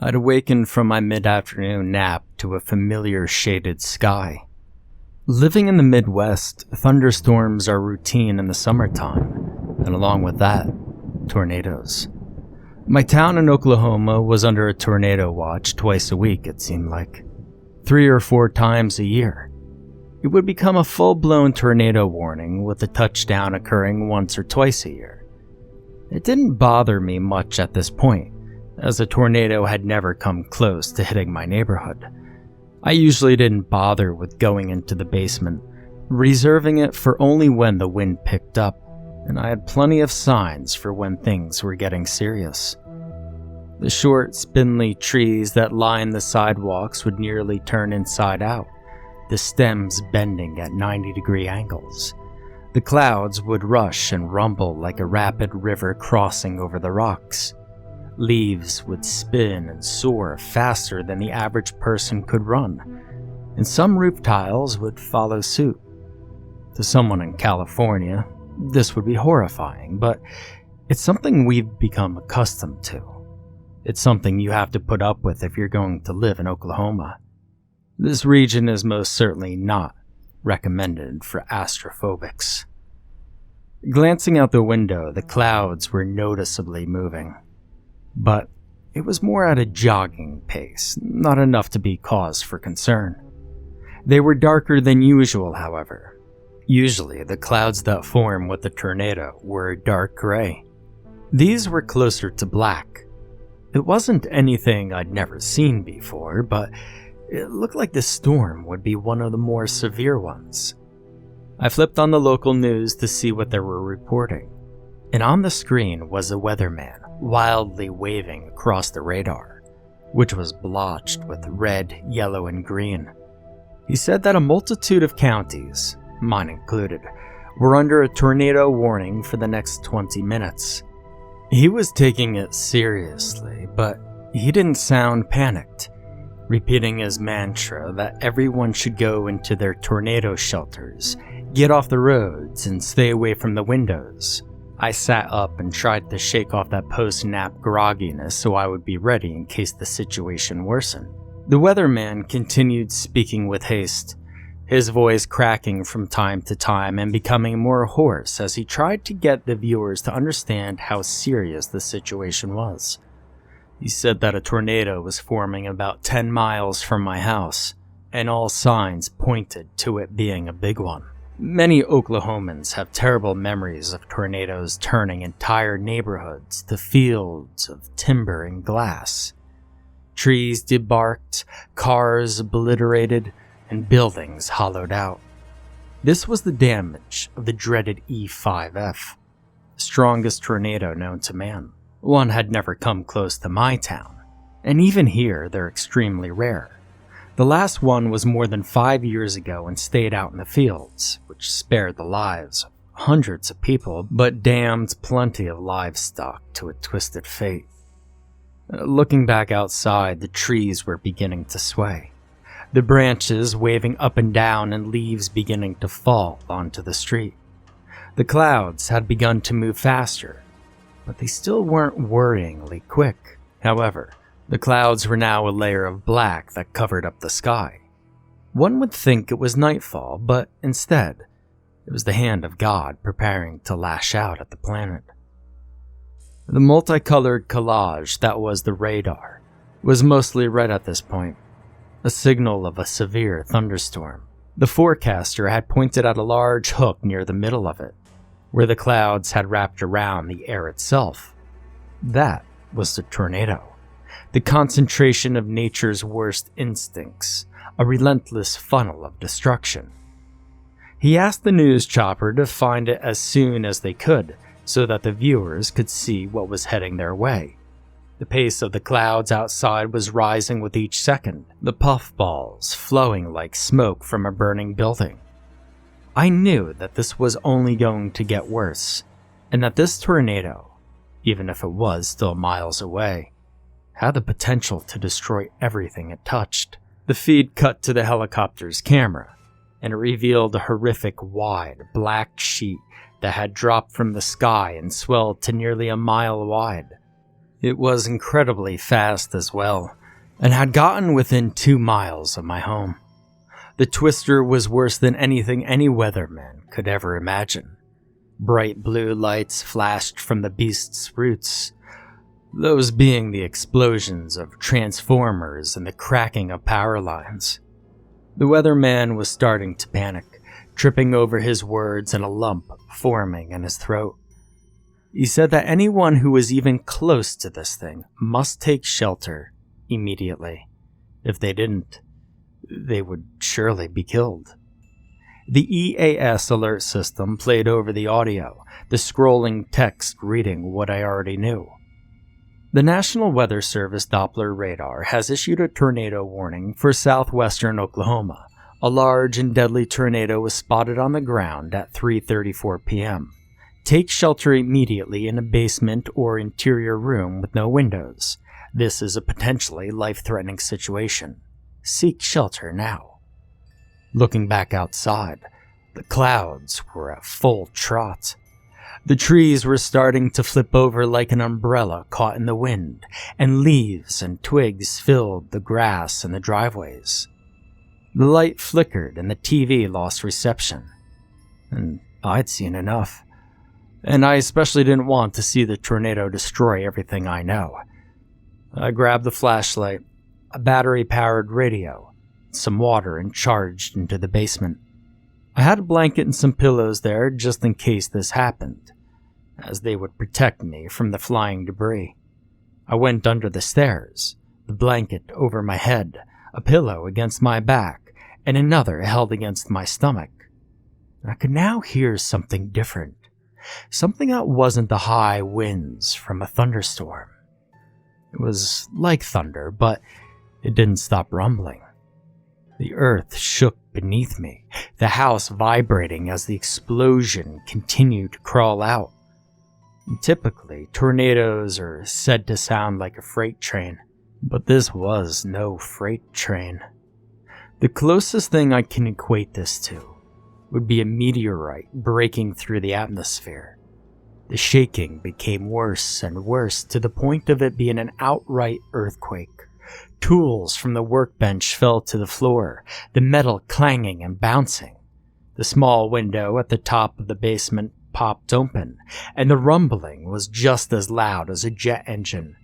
I'd awakened from my mid-afternoon nap to a familiar shaded sky. Living in the Midwest, thunderstorms are routine in the summertime, and along with that, tornadoes. My town in Oklahoma was under a tornado watch twice a week, it seemed like. 3 or 4 times a year. It would become a full-blown tornado warning, with a touchdown occurring once or twice a year. It didn't bother me much at this point, as a tornado had never come close to hitting my neighborhood. I usually didn't bother with going into the basement, reserving it for only when the wind picked up, and I had plenty of signs for when things were getting serious. The short, spindly trees that lined the sidewalks would nearly turn inside out, the stems bending at 90-degree angles. The clouds would rush and rumble like a rapid river crossing over the rocks. Leaves would spin and soar faster than the average person could run, and some roof tiles would follow suit. To someone in California, this would be horrifying, but it's something we've become accustomed to. It's something you have to put up with if you're going to live in Oklahoma. This region is most certainly not recommended for astrophobics. Glancing out the window, the clouds were noticeably moving. But it was more at a jogging pace, not enough to be cause for concern. They were darker than usual, however. Usually, the clouds that form with a tornado were dark gray. These were closer to black. It wasn't anything I'd never seen before, but it looked like the storm would be one of the more severe ones. I flipped on the local news to see what they were reporting, and on the screen was a weatherman wildly waving across the radar, which was blotched with red, yellow, and green. He said that a multitude of counties, mine included, were under a tornado warning for the next 20 minutes. He was taking it seriously, but he didn't sound panicked, repeating his mantra that everyone should go into their tornado shelters, get off the roads, and stay away from the windows. I sat up and tried to shake off that post-nap grogginess so I would be ready in case the situation worsened. The weatherman continued speaking with haste, his voice cracking from time to time and becoming more hoarse as he tried to get the viewers to understand how serious the situation was. He said that a tornado was forming about 10 miles from my house, and all signs pointed to it being a big one. Many Oklahomans have terrible memories of tornadoes turning entire neighborhoods to fields of timber and glass. Trees debarked, cars obliterated, and buildings hollowed out. This was the damage of the dreaded EF5, the strongest tornado known to man. One had never come close to my town, and even here they're extremely rare. The last one was more than 5 years ago and stayed out in the fields, which spared the lives of hundreds of people, but damned plenty of livestock to a twisted fate. Looking back outside, the trees were beginning to sway, the branches waving up and down and leaves beginning to fall onto the street. The clouds had begun to move faster, but they still weren't worryingly quick. However, the clouds were now a layer of black that covered up the sky. One would think it was nightfall, but instead, it was the hand of God preparing to lash out at the planet. The multicolored collage that was the radar was mostly red at this point, a signal of a severe thunderstorm. The forecaster had pointed at a large hook near the middle of it, where the clouds had wrapped around the air itself. That was the tornado. The concentration of nature's worst instincts, a relentless funnel of destruction. He asked the news chopper to find it as soon as they could, so that the viewers could see what was heading their way. The pace of the clouds outside was rising with each second, the puffballs flowing like smoke from a burning building. I knew that this was only going to get worse, and that this tornado, even if it was still miles away, had the potential to destroy everything it touched. The feed cut to the helicopter's camera, and it revealed a horrific wide black sheet that had dropped from the sky and swelled to nearly a mile wide. It was incredibly fast as well, and had gotten within 2 miles of my home. The twister was worse than anything any weatherman could ever imagine. Bright blue lights flashed from the beast's roots, those being the explosions of transformers and the cracking of power lines. The weatherman was starting to panic, tripping over his words and a lump forming in his throat. He said that anyone who was even close to this thing must take shelter immediately. If they didn't, they would surely be killed. The EAS alert system played over the audio, the scrolling text reading what I already knew. The National Weather Service Doppler radar has issued a tornado warning for southwestern Oklahoma. A large and deadly tornado was spotted on the ground at 3:34 p.m. Take shelter immediately in a basement or interior room with no windows. This is a potentially life-threatening situation. Seek shelter now. Looking back outside, the clouds were at full trot. The trees were starting to flip over like an umbrella caught in the wind, and leaves and twigs filled the grass and the driveways. The light flickered and the TV lost reception. And I'd seen enough. And I especially didn't want to see the tornado destroy everything I know. I grabbed the flashlight, a battery-powered radio, some water, and charged into the basement. I had a blanket and some pillows there just in case this happened, as they would protect me from the flying debris. I went under the stairs, the blanket over my head, a pillow against my back, and another held against my stomach. I could now hear something different, something that wasn't the high winds from a thunderstorm. It was like thunder, but it didn't stop rumbling. The earth shook beneath me, the house vibrating as the explosion continued to crawl out. Typically, tornadoes are said to sound like a freight train, but this was no freight train. The closest thing I can equate this to would be a meteorite breaking through the atmosphere. The shaking became worse and worse to the point of it being an outright earthquake. Tools from the workbench fell to the floor, the metal clanging and bouncing. The small window at the top of the basement popped open, and the rumbling was just as loud as a jet engine.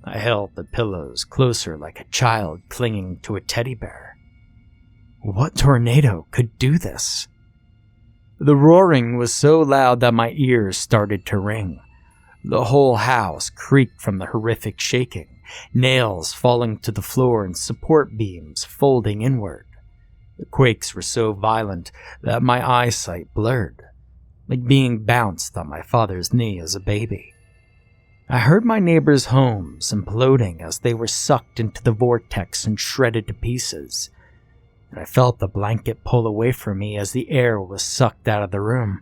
I held the pillows closer like a child clinging to a teddy bear. What tornado could do this? The roaring was so loud that my ears started to ring. The whole house creaked from the horrific shaking, nails falling to the floor and support beams folding inward. The quakes were so violent that my eyesight blurred, like being bounced on my father's knee as a baby. I heard my neighbors' homes imploding as they were sucked into the vortex and shredded to pieces, and I felt the blanket pull away from me as the air was sucked out of the room.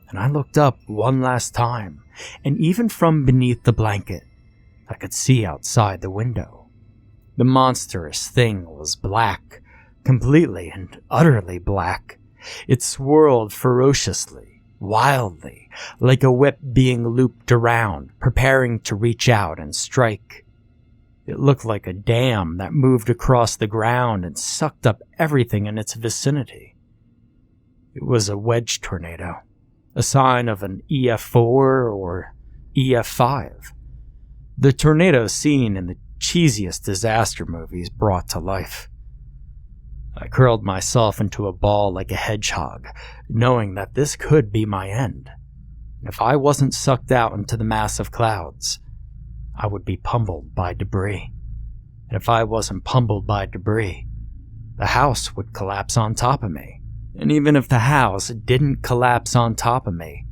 And I looked up one last time, and even from beneath the blanket, I could see outside the window. The monstrous thing was black, completely and utterly black. It swirled ferociously, wildly, like a whip being looped around, preparing to reach out and strike. It looked like a dam that moved across the ground and sucked up everything in its vicinity. It was a wedge tornado, a sign of an EF4 or EF5. The tornado seen in the cheesiest disaster movies brought to life. I curled myself into a ball like a hedgehog, knowing that this could be my end. If I wasn't sucked out into the massive clouds, I would be pummeled by debris. And if I wasn't pummeled by debris, the house would collapse on top of me. And even if the house didn't collapse on top of me,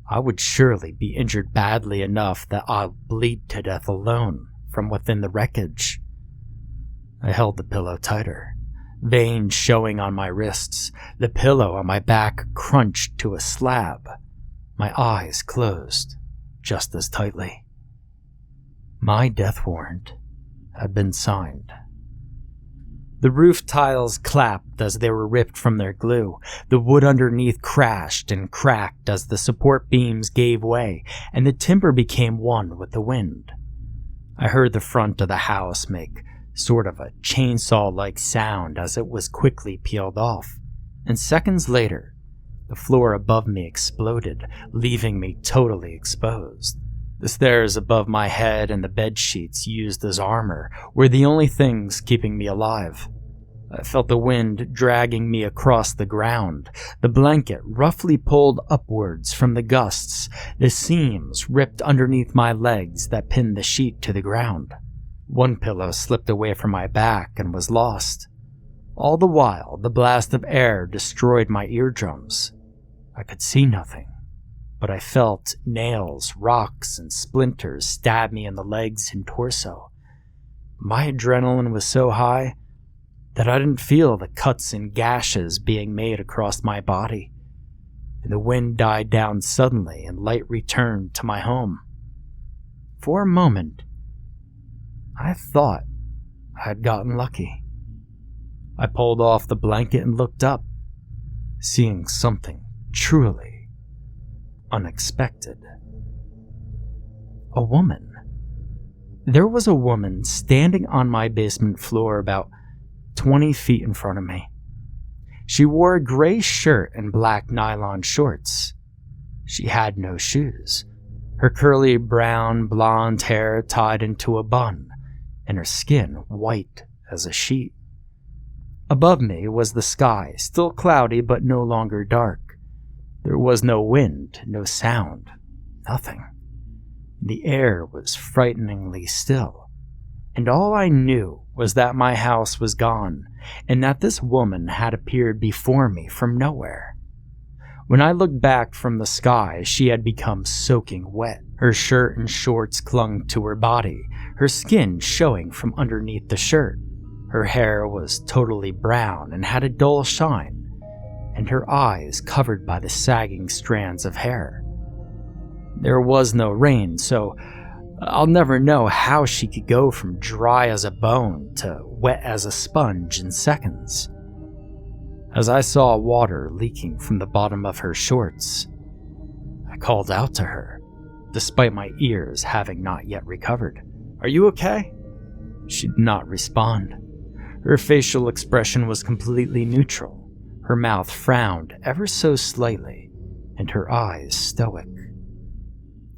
I would surely be injured badly enough that I'll bleed to death alone from within the wreckage. I held the pillow tighter, veins showing on my wrists, the pillow on my back crunched to a slab, my eyes closed just as tightly. My death warrant had been signed. The roof tiles clapped as they were ripped from their glue. The wood underneath crashed and cracked as the support beams gave way, and the timber became one with the wind. I heard the front of the house make sort of a chainsaw-like sound as it was quickly peeled off, and seconds later, the floor above me exploded, leaving me totally exposed. The stairs above my head and the bed sheets used as armor were the only things keeping me alive. I felt the wind dragging me across the ground, the blanket roughly pulled upwards from the gusts, the seams ripped underneath my legs that pinned the sheet to the ground. One pillow slipped away from my back and was lost. All the while, the blast of air destroyed my eardrums. I could see nothing, but I felt nails, rocks, and splinters stab me in the legs and torso. My adrenaline was so high that I didn't feel the cuts and gashes being made across my body, and the wind died down suddenly and light returned to my home. For a moment, I thought I had gotten lucky. I pulled off the blanket and looked up, seeing something truly unexpected. A woman. There was a woman standing on my basement floor about 20 feet in front of me. She wore a gray shirt and black nylon shorts. She had no shoes. Her curly brown blonde hair tied into a bun, and her skin white as a sheet. Above me was the sky, still cloudy but no longer dark. There was no wind, no sound, nothing. The air was frighteningly still, and all I knew was that my house was gone, and that this woman had appeared before me from nowhere. When I looked back from the sky, she had become soaking wet. Her shirt and shorts clung to her body, her skin showing from underneath the shirt. Her hair was totally brown and had a dull shine, and her eyes covered by the sagging strands of hair. There was no rain, so I'll never know how she could go from dry as a bone to wet as a sponge in seconds. As I saw water leaking from the bottom of her shorts, I called out to her, despite my ears having not yet recovered. "Are you okay?" She did not respond. Her facial expression was completely neutral. Her mouth frowned ever so slightly, and her eyes stoic.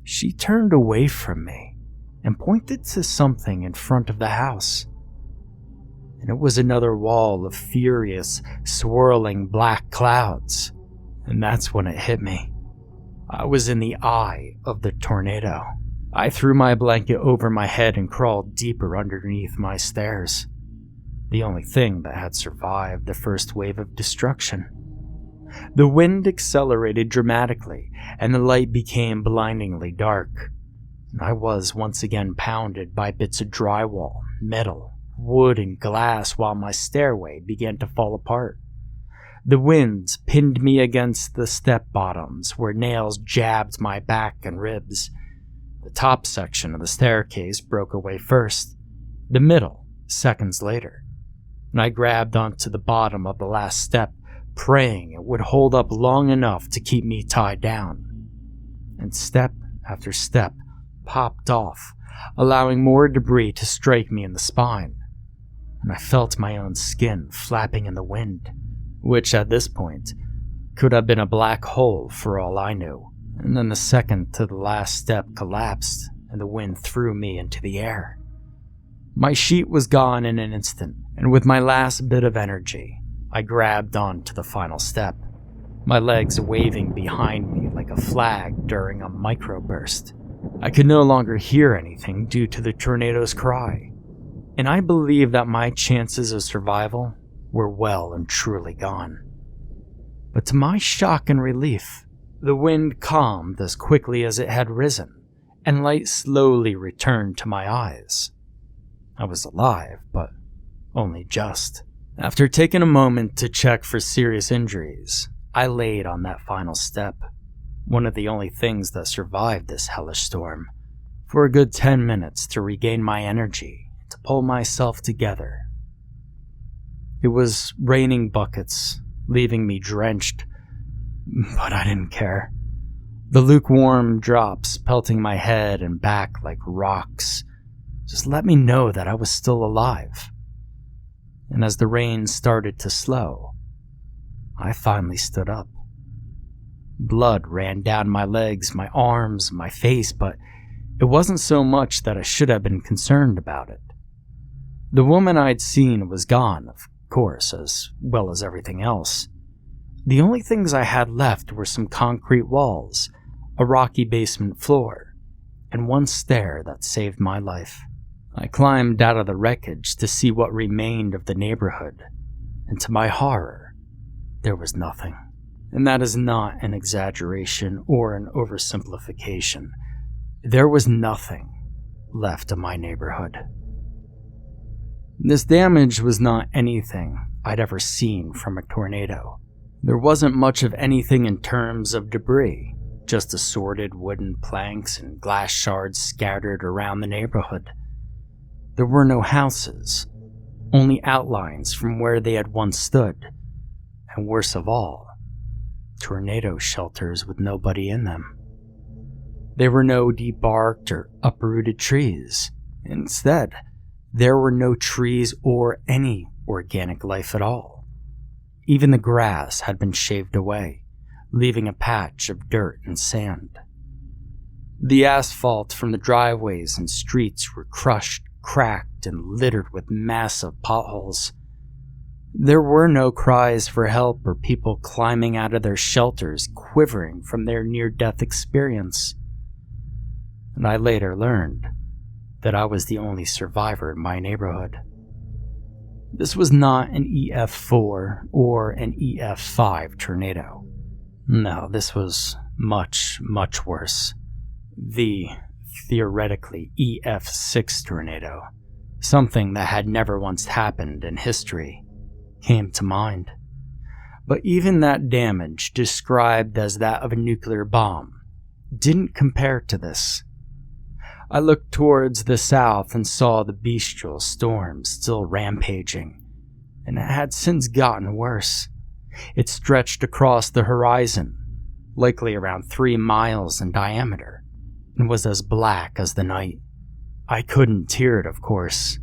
She turned away from me and pointed to something in front of the house. And it was another wall of furious, swirling black clouds. And that's when it hit me. I was in the eye of the tornado. I threw my blanket over my head and crawled deeper underneath my stairs. The only thing that had survived the first wave of destruction. The wind accelerated dramatically, and the light became blindingly dark. I was once again pounded by bits of drywall, metal, wood, and glass while my stairway began to fall apart. The winds pinned me against the step bottoms where nails jabbed my back and ribs. The top section of the staircase broke away first, the middle seconds later, and I grabbed onto the bottom of the last step, praying it would hold up long enough to keep me tied down. And step after step popped off, allowing more debris to strike me in the spine. And I felt my own skin flapping in the wind, which at this point could have been a black hole for all I knew. And then the second to the last step collapsed, and the wind threw me into the air. My sheet was gone in an instant, and with my last bit of energy, I grabbed onto the final step, my legs waving behind me like a flag during a microburst. I could no longer hear anything due to the tornado's cry, and I believe that my chances of survival were well and truly gone. But to my shock and relief, the wind calmed as quickly as it had risen, and light slowly returned to my eyes. I was alive, but only just. After taking a moment to check for serious injuries, I laid on that final step, one of the only things that survived this hellish storm, for a good 10 minutes to regain my energy, to pull myself together. It was raining buckets, leaving me drenched, but I didn't care. The lukewarm drops pelting my head and back like rocks just let me know that I was still alive. And as the rain started to slow, I finally stood up. Blood ran down my legs, my arms, my face, but it wasn't so much that I should have been concerned about it. The woman I'd seen was gone, of course, as well as everything else. The only things I had left were some concrete walls, a rocky basement floor, and one stair that saved my life. I climbed out of the wreckage to see what remained of the neighborhood, and to my horror, there was nothing. And that is not an exaggeration or an oversimplification. There was nothing left of my neighborhood. This damage was not anything I'd ever seen from a tornado. There wasn't much of anything in terms of debris, just assorted wooden planks and glass shards scattered around the neighborhood. There were no houses, only outlines from where they had once stood, and worst of all, tornado shelters with nobody in them. There were no debarked or uprooted trees. Instead, there were no trees or any organic life at all. Even the grass had been shaved away, leaving a patch of dirt and sand. The asphalt from the driveways and streets were crushed, cracked, and littered with massive potholes. There were no cries for help or people climbing out of their shelters, quivering from their near-death experience. And I later learned that I was the only survivor in my neighborhood. This was not an EF4 or an EF5 tornado. No, this was much, much worse. The, theoretically, EF6 tornado, something that had never once happened in history, came to mind. But even that damage, described as that of a nuclear bomb, didn't compare to this. I looked towards the south and saw the bestial storm still rampaging, and it had since gotten worse. It stretched across the horizon, likely around 3 miles in diameter, and was as black as the night. I couldn't hear it, of course.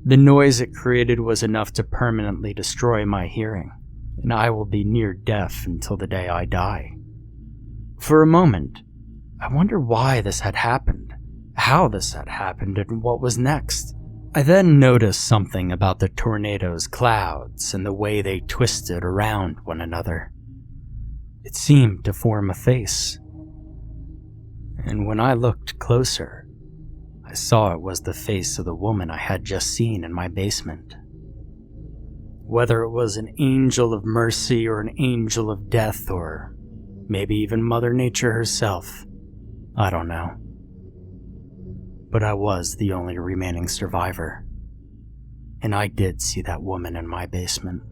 The noise it created was enough to permanently destroy my hearing, and I will be near deaf until the day I die. For a moment, I wondered why this had happened, how this had happened, and what was next. I then noticed something about the tornado's clouds and the way they twisted around one another. It seemed to form a face. And when I looked closer, I saw it was the face of the woman I had just seen in my basement. Whether it was an angel of mercy or an angel of death, or maybe even Mother Nature herself, I don't know. But I was the only remaining survivor, and I did see that woman in my basement.